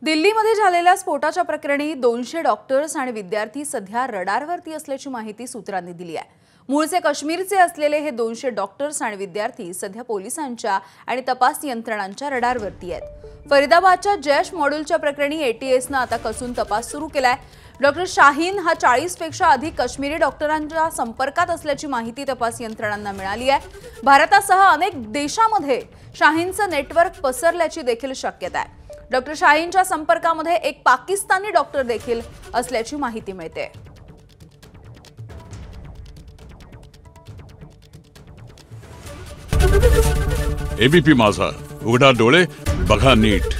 दिल्लीमध्ये झालेल्या स्फोटाच्या प्रकरणी 200 डॉक्टर्स आणि विद्यार्थी सध्या रडारवरती असल्याची माहिती सूत्रांनी दिली आहे। मूळचे काश्मीरचे असलेले हे 200 डॉक्टर्स आणि विद्यार्थी सध्या पोलिसांच्या आणि तपास यंत्रणांच्या रडारवरती आहेत। फरीदाबादच्या जैश मॉड्यूलच्या प्रकरणी एटीएसने आता कसून तपास सुरू केलाय। डॉक्टर शाहीन हा 40 पेक्षा अधिक काश्मीरी डॉक्टरांच्या संपर्कात असल्याची माहिती तपास यंत्रणांना मिळाली आहे। भारतासह अनेक देशांमध्ये शाहीनचं नेटवर्क पसरल्याची देखील शक्यता आहे। डॉक्टर शाहीनच्या संपर्कामध्ये एक पाकिस्तानी डॉक्टर देखील असल्याची माहिती मिळते। एबीपी माझा, उघडा डोळे बघा नीट।